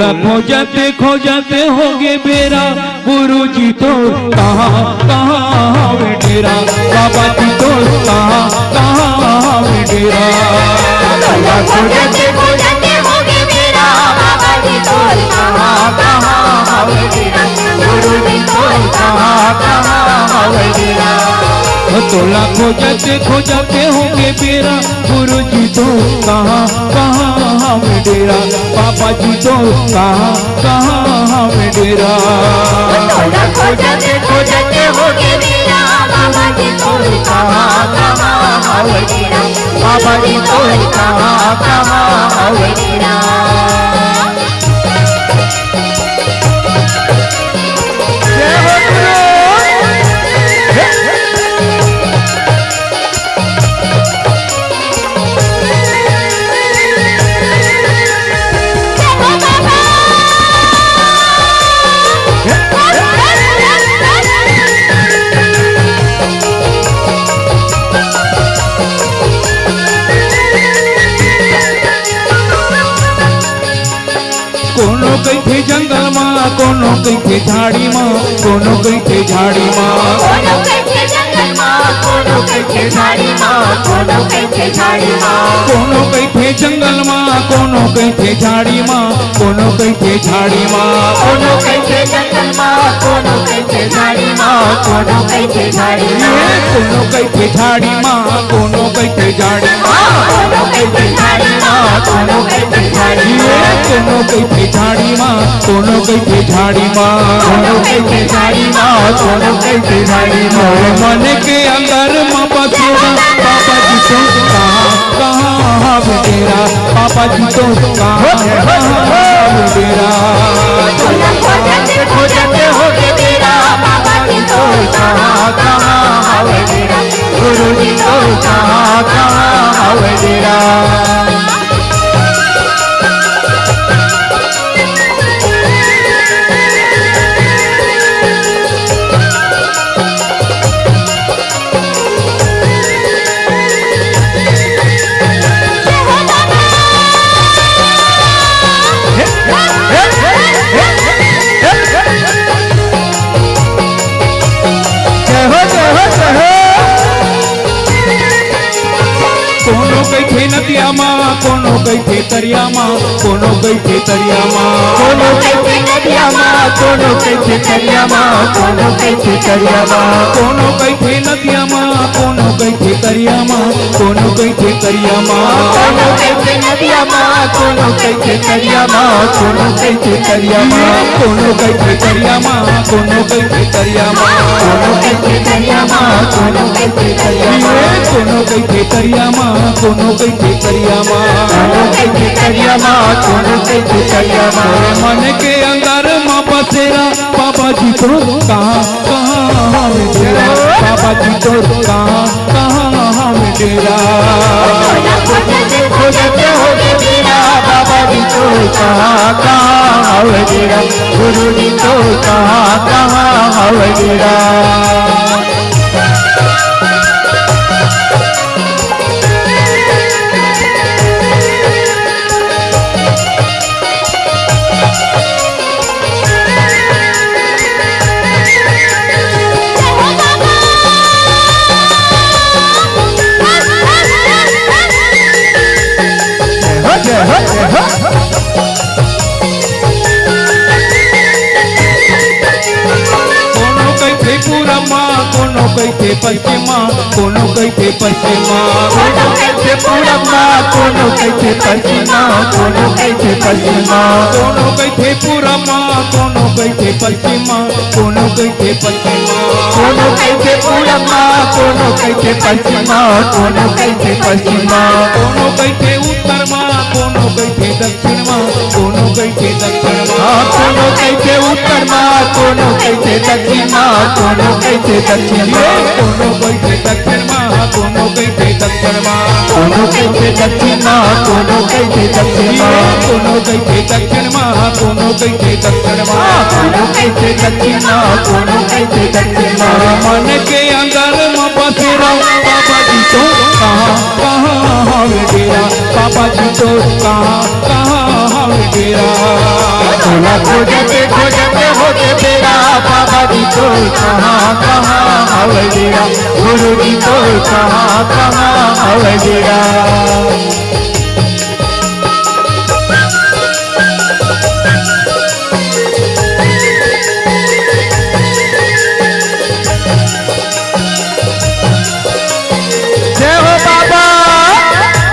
तोला खोजते होगे बेरा, गुरुजी तो कहाँ वे डेरा, बाबा जी तो कहाँ वे डेरा। तोला खोजते होगे बेरा, बाबा जी तो कहाँ वे डेरा, गुरुजी तो कहाँ वे डेरा। तोला खोजते होगे बेरा, गुरुजी तो कहाँ वे डेरा, बाबा जी तो कहाँ वे डेरा। तोला खोजते होगे बेरा, बाबा जी तो कहाँ वे डेरा, बाबा जी तो कहाँ वे डेरा। कोनो कैथे जंगल माँ, कोनो कैथे झाड़ी माँ, कोनो कैथे झाड़ी माँ, कोनो कैथे जंगल माँ, कोनो कैथे झाड़ी माँ, कोनो कैथे झाड़ी माँ, कोनो कैथे जंगल माँ, कोनो कैथे झाड़ी माँ, कोनो कैथे झाड़ी माँ, कोनो कैथे जंगल माँ, कोनो कैथे झाड़ी माँ, कोनो कैथे झाड़ी माँ, कोनो कैथे झाड़ी माँ, कोनो कैथे झाड़ी माँ, कोनो कैथे झाड़ी माँ, कोनो कैथे झाड़ी माँ, कोनो कैथे झाड़ी माँ, कोनो कैथे झाड़ी माँ, कोनो कैथे झाड़ी माँ, कोनो कैथे झाड़ी माँ। मन के अंदर माँ बसेरा, बाबा जी तो कहाँ वे डेरा, बाबा जी तो कहाँ वे डेरा। तोला खोजते होगे बेरा, बाबा जी तो कहाँ वे डेरा, गुरुजी तो कहाँ वे डेरा। कोनो कैथे नदिया माँ, कोनो कैथे तरिया माँ, कोनो कैथे तरिया माँ, कोनो कैथे नदिया माँ, कोनो कैथे तरिया माँ, कोनो कैथे तरिया माँ, कोनो कैथे नदिया माँ, कोनो कैथे तरिया माँ, कोनो कैथे तरिया माँ, कोनो कैथे नदिया माँ, कोनो कैथे तरिया माँ, कोनो कैथे तरिया माँ, कोनो कैथे तरिया माँ, कोनो कैथे तरिया माँ, कोनो कैथे तरिया माँ, कोनो कैथे तरिया माँ, कोनो कैथे तरिया माँ, कोनो कैथे तरिया माँ, कोनो कैथे तरिया माँ, कोनो कैथे तरिया माँ। मन के अंदर माँ बसेरा, बाबा जी तो कहाँ वे डेरा, बाबा जी तो कहाँ वे डेरा। तोला खोजते होगे बेरा, बाबा जी तो कहाँ वे डेरा, गुरुजी तो कहाँ वे डेरा। कोनो कैथे पूरब माँ, कोनो कैथे पश्चिम माँ, कोनो कैथे पश्चिम माँ, कोनो कैथे पूरब माँ, कोनो कैथे पश्चिम माँ, कोनो कैथे पश्चिम माँ, कोनो कैथे पूरब माँ, कोनो कैथे पश्चिम माँ, कोनो कैथे पश्चिम माँ, कोनो कैथे पूरब माँ, कोनो कैथे पश्चिम माँ, कोनो कैथे पश्चिम माँ, कोनो कैथे उत्तर माँ, कोनो कैथे दक्षिण माँ, कोनो कैथे दक्षिण माँ, कोनो कैथे उत्तर माँ, कोनो कैथे दक्षिण माँ, कोनो कैथे दक्षिण माँ, कोनो कैथे दक्षिण माँ, कोनो कैथे दक्षिण माँ, कोनो कैथे दक्षिण माँ, कोनो कैथे दक्षिण माँ, कोनो कैथे दक्षिण माँ, कोनो कैथे दक्षिण माँ, कोनो कैथे दक्षिण माँ, कोनो कैथे दक्षिण माँ। मन के अंदर मापा तेरा बाबा जी तो कहाँ है डेरा बाबा जी तो कहाँ है डेरा तोला खोजते खोजते होके तेरा बाबा जी तो कहाँ हवे डेरा गुरु जी तो कहाँ हवे डेरा जय हो बाबा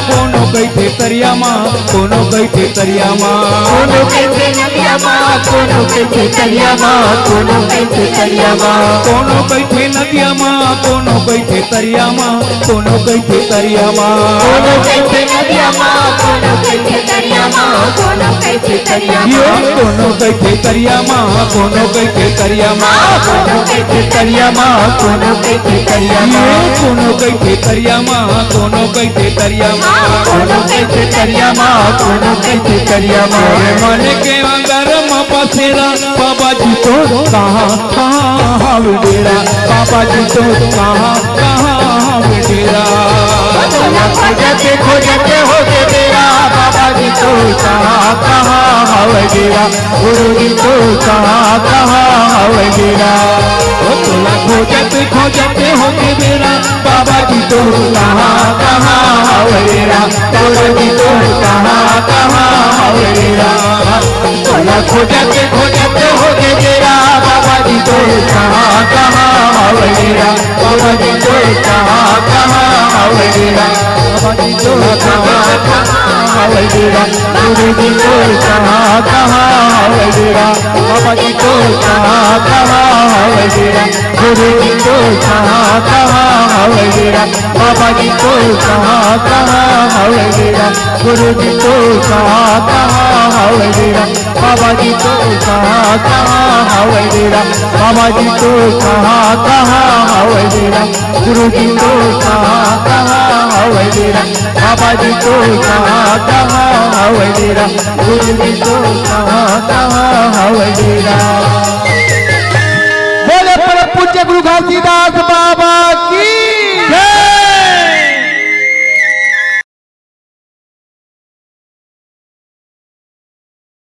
कोनो कैथे तरिया माँ कोनो कैथे तरिया माँ कोनो कैसे नदिया माँ कोनो कैसे तरिया माँ कोनो कैसे तरिया माँ कोनो कैथे नदिया माँ कोनो कैथे तरिया माँ कोनो कैथे तरिया माँ कोनो कैसे नदिया माँ कोनो कैसे तरिया माँ कोनो कैसे तरिया ये माँ कोनो कैथे तरिया माँ कोनो कैथे तरिया माँ कोनो कैसे तरिया माँ कोनो कैसे तरिया माँ ये कोनो कैथे तरिया माँ कोनो कैथे तरिया माँ कोनो कैसे तरिया माँ कोनो कैसे तरिया माँ मन के अंदर माँ पसेरा बाबा जी तो कहाँ डेरा बाबा जी तो कहाँ डेरा तोला खोजते खोजते होके तेरा बाबा जी तो कहाँ हवे डेरा गुरु जी तो कहाँ हवे डेरा तोला खोजते खोजते होके बेरा बाबा जी तो कहाँ हवे डेरा गुरु जी तो कहाँ हवे डेरा तोला खोजते खोजते होके तेरा बाबा जी तो कहाँ हवे डेरा बाबा जी तो कहाँ हवे डेरा बाबा जी तो कहाँ हवे डेरा गुरु जी तो कहाँ हवे डेरा बाबा जी तो कहाँ हवे डेरा गुरु जी तो कहाँ हवे डेरा बाबा जी तो कहाँ हवे डेरा गुरु जी तो कहाँ हवे डेरा बाबा जी तो कहाँ हवे डेरा बाबा जी तो कहाँ हवे डेरा गुरु जी तो कहाँ हवे डेरा बाबा जी तो कहाँ हवे डेरा गुरु जी तो कहाँ हवे डेरा।